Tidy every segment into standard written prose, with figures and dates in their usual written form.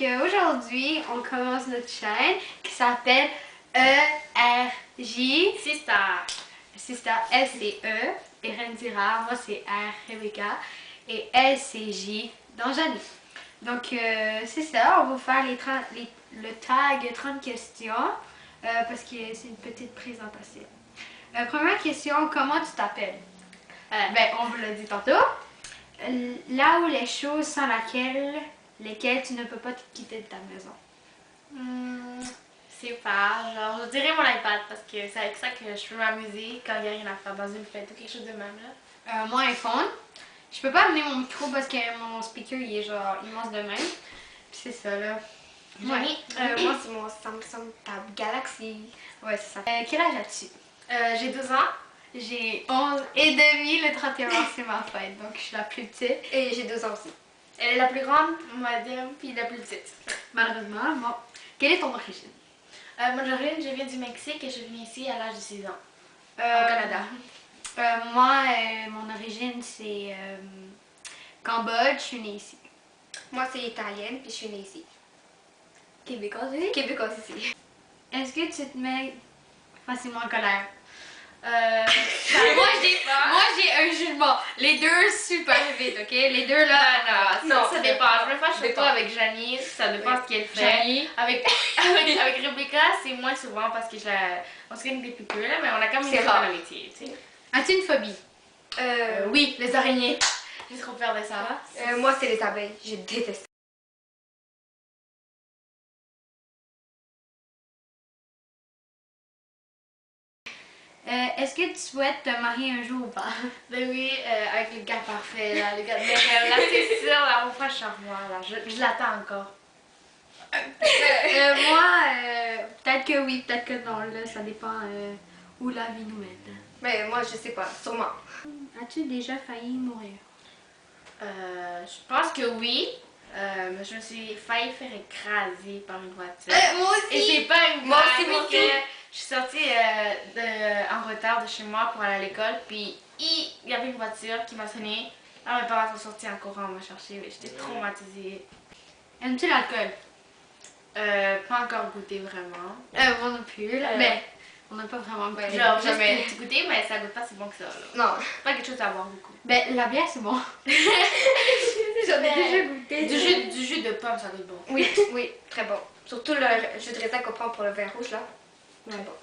aujourd'hui, on commence notre chaîne qui s'appelle ERJ. Sister, S c'est E, et Rendira, moi c'est R, Rebecca, et L c'est J, dans Janie. Donc c'est ça, on va faire le tag 30 questions, parce que c'est une petite présentation. Première question, comment tu t'appelles? Ben, on vous l'a dit tantôt. Là où les choses sans lesquelles tu ne peux pas te quitter de ta maison. C'est pas, genre je dirais mon iPad parce que c'est avec ça que je peux m'amuser quand il n'y a rien à faire dans une fête ou quelque chose de même là. Mon iPhone. Je peux pas amener mon micro parce que mon speaker il est genre immense de même. Puis c'est ça là. Janie, moi c'est mon Samsung Tab Galaxy. Ouais, c'est ça. Quel âge as-tu? j'ai 12 ans. J'ai 11 et demi, le 31 mars c'est ma fête, donc je suis la plus petite. Et j'ai 2 ans aussi. Elle est la plus grande, madame, puis la plus petite. Malheureusement, bon. Quelle est ton origine? Moi je viens du Mexique et je viens ici à l'âge de 6 ans. Au Canada. Moi, mon origine c'est Cambodge, je suis née ici. Moi c'est italienne puis je suis née ici. Québécoise aussi? Québécoise ici. Est-ce que tu te mets facilement en colère? Moi j'ai un jugement. Les deux super vite, ok? Les deux là. Non, ça dépend. Je me fâche pas avec Janie, ça dépend ce qu'elle fait. Janie. Avec Rebecca, c'est moins souvent parce que on se gagne des piqûres là, mais on a quand même C'est une rare. bonne amitié, tu sais. As-tu une phobie? Oui, les araignées. J'ai trop peur de ça. Moi c'est les abeilles. Je déteste. Est-ce que tu souhaites te marier un jour ou pas? Ben oui, avec le gars parfait, là, le gars de mes rêves, là, c'est sûr, là, mon frère charmant, là, je l'attends encore. Moi, peut-être que oui, peut-être que non, là, ça dépend où la vie nous mène. Mais moi je sais pas, sûrement. As-tu déjà failli mourir? Je pense que oui, mais je me suis failli faire écraser par une voiture. Moi Et aussi. c'est pas une Moi blague aussi, moi parce que aussi. je suis sortie en retard de chez moi pour aller à l'école, puis il y avait une voiture qui m'a sonné. Alors mes parents sont sortis en courant me chercher, j'étais traumatisée. Aimes-tu l'alcool? Pas encore goûté vraiment. Moi non plus, là. Mais on n'a pas vraiment goûté. Genre juste jamais. un petit goûter, mais ça goûte pas si bon que ça. Là. Non. Pas quelque chose à boire beaucoup. Ben, la bière, c'est bon. J'en ai déjà goûté. Du jus de pomme, ça goûte bon. Oui, oui, très bon. Surtout le jus de raisin qu'on prend pour le vin rouge là. Très bon.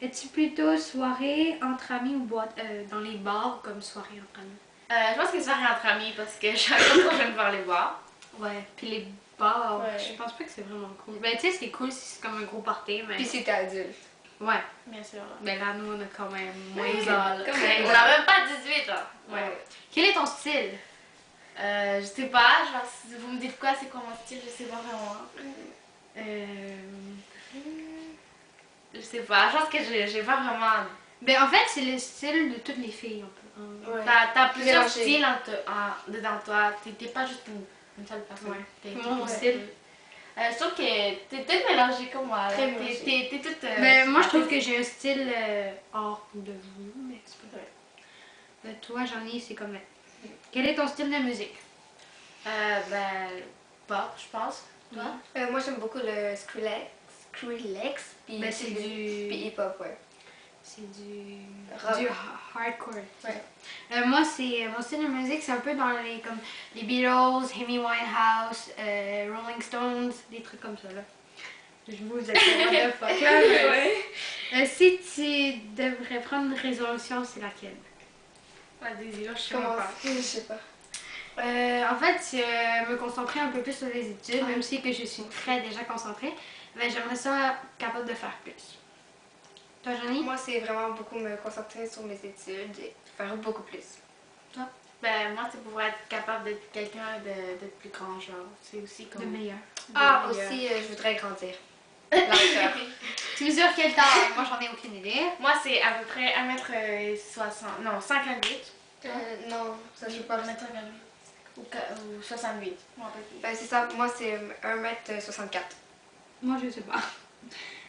Es-tu plutôt soirée entre amis ou boîte dans les bars comme soirée entre amis? Je pense que soirée entre amis parce que je suis encore trop jeune pour aller boire. Ouais, puis les bars, Ouais. je pense pas que c'est vraiment cool. Ben, tu sais, c'est cool si c'est comme un gros party, mais. Puis si t'es adulte. Ouais. Bien sûr. Ben là, nous, on a quand même moins Ouais, d'âge. Comme on a même pas 18 ans. Ouais. Quel est ton style? Je sais pas, genre si vous me dites quoi, c'est quoi mon style, je sais pas vraiment. Je sais pas, je pense que j'ai pas vraiment. Ben, en fait, c'est le style de toutes les filles, un peu. Ouais. T'as plusieurs Mélangé. styles dedans toi, t'es pas juste une seule personne. Ouais. T'es Moi, mon ouais. style. Je trouve que t'es peut-être mélangée comme moi. là. Très mélangée. T'es toute. Ben, moi, je trouve que j'ai un style hors de vous, mais c'est pas vrai. Toi, Jeannie, c'est comme. Quel est ton style de musique? Ben, pop, je pense. Toi? Moi j'aime beaucoup le Skrillex. Puis Ben, c'est du. Puis hip-hop, ouais. C'est du. Rock. Du hardcore. Ouais. Moi, c'est mon style de musique, c'est un peu dans comme les Beatles, Amy Winehouse, Rolling Stones, des trucs comme ça là. Je vous ai fait fuck là. Ouais. Si tu devrais prendre une résolution, c'est laquelle? Vas-y, là, je sais Comment pas. je sais pas. En fait, me concentrer un peu plus sur les études, même si que je suis très déjà concentrée, mais j'aimerais ça capable de faire plus. Toi, Johnny? Moi c'est vraiment beaucoup me concentrer sur mes études et faire beaucoup plus. Ben, moi, c'est pour être capable d'être quelqu'un de plus grand, genre. C'est aussi comme. De meilleur. Ah, de meilleur. aussi je voudrais grandir. Largeur. Tu mesures quelle taille? Moi, j'en ai aucune idée. Moi, c'est à peu près 1m60. Non, 58. Non, ça je Je peux sais pas. pas, 1m58. Ou 68. Je m'en rappelle plus. Ben, c'est ça, moi c'est 1m64. Moi, je sais pas.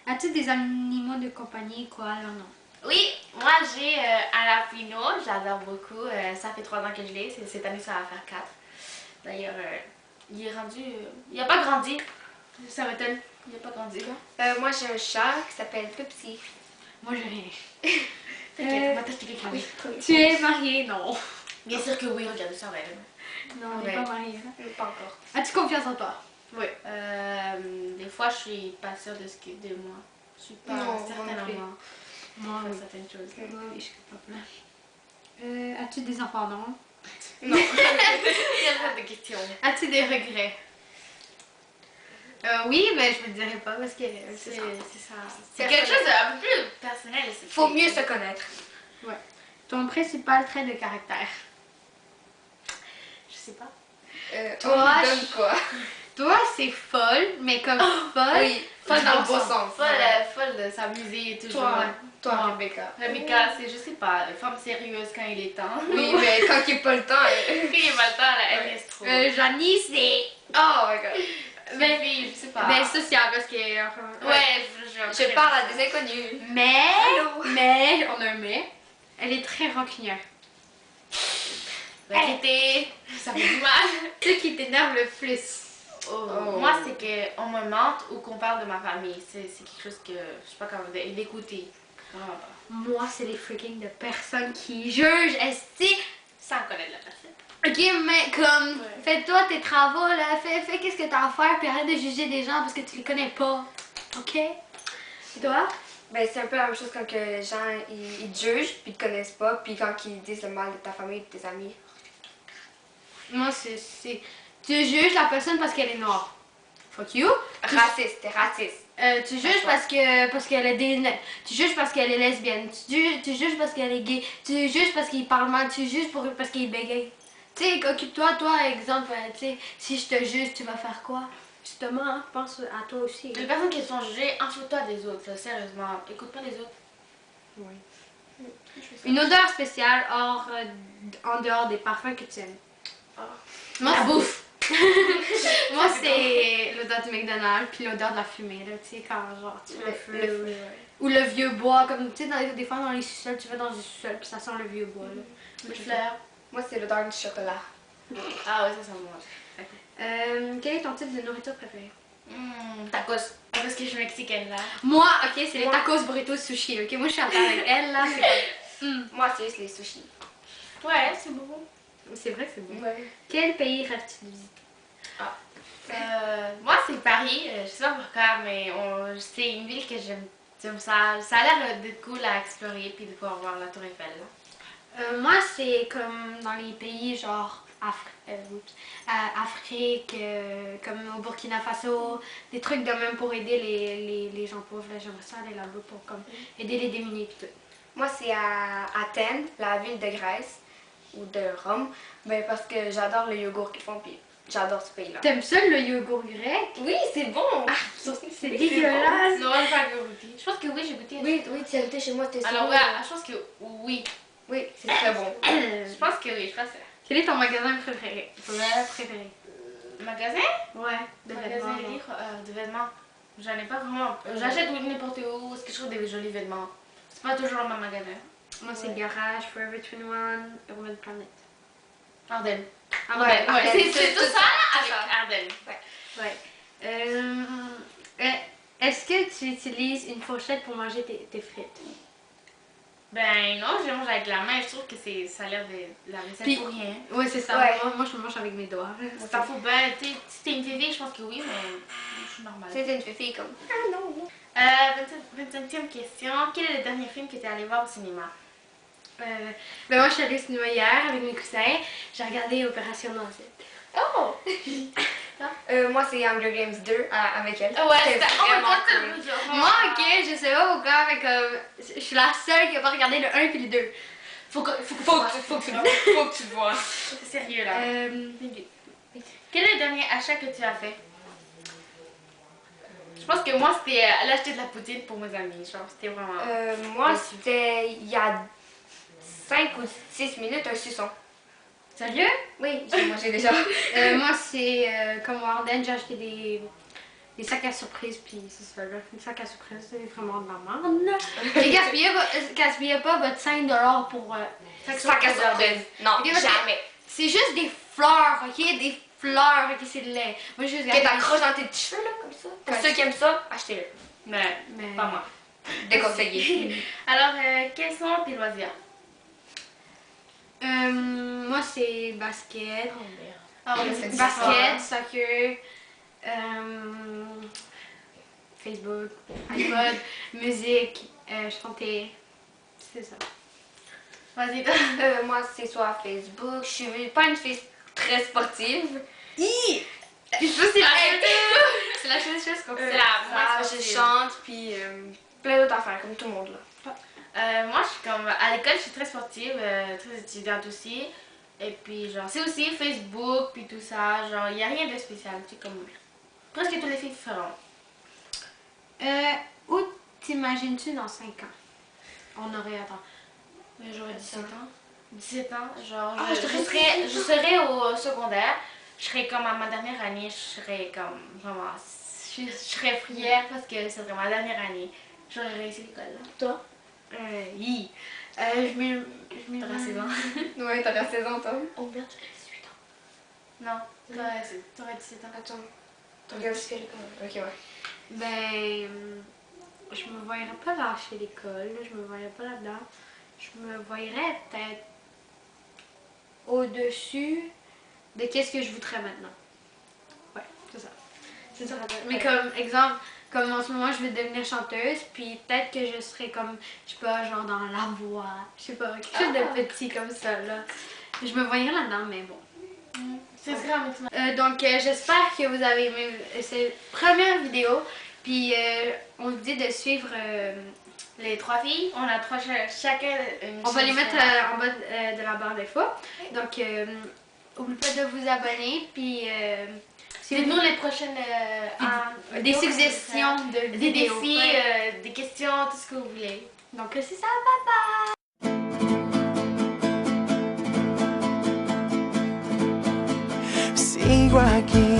As-tu des animaux de compagnie, quoi, là, non? Oui, moi j'ai un lapino, j'adore beaucoup. Ça fait 3 ans que je l'ai. Cette année, ça va faire 4. D'ailleurs, il est rendu... il a pas grandi. Ça m'étonne. Il a pas grandi. Moi, j'ai un chat qui s'appelle Pepsi. Moi, j'ai rien. T'inquiète, on va t'expliquer que oui. Tu es mariée? Non. Bien sûr que oui, regarde ça, ouais. Non, on Ouais. n'est pas mariée. Pas encore. As-tu confiance en toi? Oui. Des fois, je suis pas sûre de moi. Je suis pas Non, moi certaine non en plus. moi. Moi, Faire oui. certaines choses. Moi, oui, je suis capable. As-tu des enfants? Non. Non. Il y a pas de questions. As-tu des regrets? Oui, mais je ne le dirai pas parce que C'est c'est ça. ça. C'est quelque chose d'un peu plus personnel. Faut mieux se connaître. Ton principal trait de caractère? Je sais pas. On Toi, lui donne quoi? Toi, c'est folle, mais comme folle. Oui, folle dans le beau sens. Folle de s'amuser toujours. Toi, Moi. Rebecca. Rebecca, c'est, je sais pas, femme sérieuse quand il est temps. Oui, mais quand il n'y a pas le temps. Quand il n'y a pas le temps, elle reste trop. Janice, c'est. Oh my god. Mais oui, je sais pas. Ben, social parce que. Ouais, Je parle à des inconnus. Mais. Allô? Mais, on a un mais. Elle est très rancunière. Vérité, ça fait du mal. Ce qui t'énerve le plus. Oh. Moi, c'est qu'on me mente ou qu'on parle de ma famille. C'est quelque chose que je sais pas comment d'écouter. Vraiment pas. Moi, c'est les freaking de personnes qui jugent. Est-ce Sans connaître la personne. Ok, mais comme, Ouais. fais-toi tes travaux, là, fais qu'est-ce que t'as à faire, puis arrête de juger des gens parce que tu les connais pas. Ok? Et toi? Ben, c'est un peu la même chose quand que les gens ils te jugent puis ils te connaissent pas, puis quand ils disent le mal de ta famille et de tes amis. Moi, c'est. Tu juges la personne parce qu'elle est noire. Fuck you. Raciste, t'es raciste. Tu juges parce qu'elle est tu juges parce qu'elle est lesbienne. Tu juges parce qu'elle est gay. Tu juges parce qu'il parle mal. Tu juges parce qu'il bégaye. Tu sais, occupe-toi, toi, exemple, tu sais, si je te juge, tu vas faire quoi? Justement, hein, pense à toi aussi. Les personnes qui se font juger, entoure-toi des autres, là, sérieusement. Écoute pas les autres. Oui. Une odeur spéciale en dehors des parfums que tu aimes. Ah. Moi, La c'est- bouffe. Moi, c'est l'odeur du McDonald's, puis l'odeur de la fumée, là, tu sais, quand genre tu fais feu. Le feu, ouais. Ou le vieux bois, comme tu sais, des fois dans les sous-sols, tu vas dans un sous-sol, puis ça sent le vieux bois, là. Les fleurs. Moi, c'est l'odeur du chocolat. Ah ouais, ça sent bon. Quel est ton type de nourriture préférée? Tacos. Parce que je suis mexicaine là. Moi, ok, c'est les Moi- tacos burritos sushi, ok? Moi, je suis en train avec elle, là, c'est comme... Moi, c'est juste les sushis. Ouais, c'est beau. C'est vrai que c'est bon. Ouais. Quel pays rêves-tu de visiter? Moi, c'est Paris. Je sais pas pourquoi, mais c'est une ville que j'aime ça. Ça a l'air d'être cool à explorer puis de pouvoir voir la Tour Eiffel. Là. Moi, c'est comme dans les pays genre Afrique, comme au Burkina Faso, des trucs de même pour aider les gens pauvres. Là, j'aimerais ça aller là-bas pour comme, aider les démunis et tout. Moi, c'est à Athènes, la ville de Grèce, ou de Rome, ben, parce que j'adore le yogourt qu'ils font, puis j'adore ce pays-là. T'aimes ça le yogourt grec? Oui, c'est bon! C'est dégueulasse! Non, je vais goûter. Je pense que oui, j'ai goûté. Oui, oui, tu as goûté chez moi, t'es Alors, sûr? ouais, je pense que oui. Oui, c'est très bon. Je pense que oui, je pense que Quel est ton magasin préféré? magasin? Ouais, de Magasin vêtements. de livres, de vêtements. J'en ai pas vraiment. J'achète n'importe où, est-ce que je trouve des jolis vêtements. C'est pas toujours le même magasin. Moi, c'est Garage, Forever 21, Urban Planet. Ardennes. Ah Ouais, ouais, Ardennes. C'est tout ça là avec ça. Ardennes. Est-ce que tu utilises une fourchette pour manger tes frites? Ben non, je mange avec la main, je trouve que ça a l'air de la recette Puis- pour rien. Ouais, c'est ça. Ouais. Moi, je mange avec mes doigts. On s'en fout ben, si t'es une fille, je pense que oui, mais je suis normale. C'est une fille comme. Ah non, non. 25e question. Quel est le dernier film que tu es allé voir au cinéma? Ben moi, je suis allée au cinéma hier avec mes cousins. J'ai regardé Opération Noisette. Oh! Moi, c'est Hunger Games 2 avec elle. Ouais, C'était vraiment cool. Moi, ok, je sais pas pourquoi, mais comme je suis la seule qui a pas regardé le 1 puis le 2. Faut que Faut que tu le vois. C'est sérieux là. Euh, Quel est le dernier achat que tu as fait? Je pense que moi, c'était aller acheter de la poutine pour mes amis. Genre, c'était vraiment... Moi, c'était il y a 5 ou 6 minutes un suçon. Sérieux? Oui, j'ai mangé déjà. moi, c'est comme Warden, j'ai acheté des sacs à surprise, puis c'est ça, là. Les sacs à surprise, c'est vraiment de la merde. Et gaspillez pas votre 5$ pour Sac à surprise. Non, Ok, parce que- jamais. C'est juste des fleurs, ok? Des fleurs, ok, c'est laid. Moi, je Que t'accroches dans tes petits cheveux, là, comme ça. Pour ceux qui aiment ça, achetez-le. Mais pas moi. Déconseillé. Alors, quels sont tes loisirs? Moi, c'est basket. Ah oui, c'est Basket, soccer, Facebook, iPod, musique, chanter. C'est ça. Vas-y, toi. Moi, c'est soit Facebook. Je suis pas une fille très sportive. Puis ça, c'est c'est la seule chose qu'on fait. C'est la Moi, moins je sportive. chante, puis plein d'autres affaires, comme tout le monde, là. Moi, je suis comme. À l'école, je suis très sportive, très étudiante aussi. Et puis, genre, c'est aussi Facebook, puis tout ça. Genre, il n'y a rien de spécial. Tu sais, comme. Presque toutes les filles feront. Où t'imagines-tu dans 5 ans? On aurait attends. J'aurais 17 ans. 17 ans, genre, Ah, je serais au secondaire. Je serais comme à ma dernière année, je serais comme vraiment. Je serais fière parce que ce serait ma dernière année. J'aurais réussi l'école là. Toi? Je m'y T'auras 16 ans. Ouais, t'auras 16 ans, toi. Combien tu as 18 ans? Non, t'aurais 17 ans. Attends. Tu regardes ce que j'ai comme. Ok, ouais. Ben, je me voyerais pas lâcher l'école, je me voyerais pas là-dedans. Je me voyerais peut-être au-dessus de qu'est-ce que je voudrais maintenant. Ouais, c'est ça. C'est ça. Mais comme exemple, comme en ce moment je veux devenir chanteuse, puis peut-être que je serais comme, je sais pas, genre dans la voix, je sais pas, quelque chose de petit comme ça là. Je me voyerais là-dedans, mais bon. C'est grave. Donc j'espère que vous avez aimé cette première vidéo. Puis on vous dit de suivre Les 3 filles, on a chacun une on va les chaîne mettre différente. en bas de la barre d'infos. Donc n'oubliez pas de vous abonner. Puis Dites-nous les prochaines des vidéos que vous suggestions voulez de faire. Des vidéos. défis, Ouais. des questions, tout ce que vous voulez. Donc c'est ça, bye bye! Sigo aquí.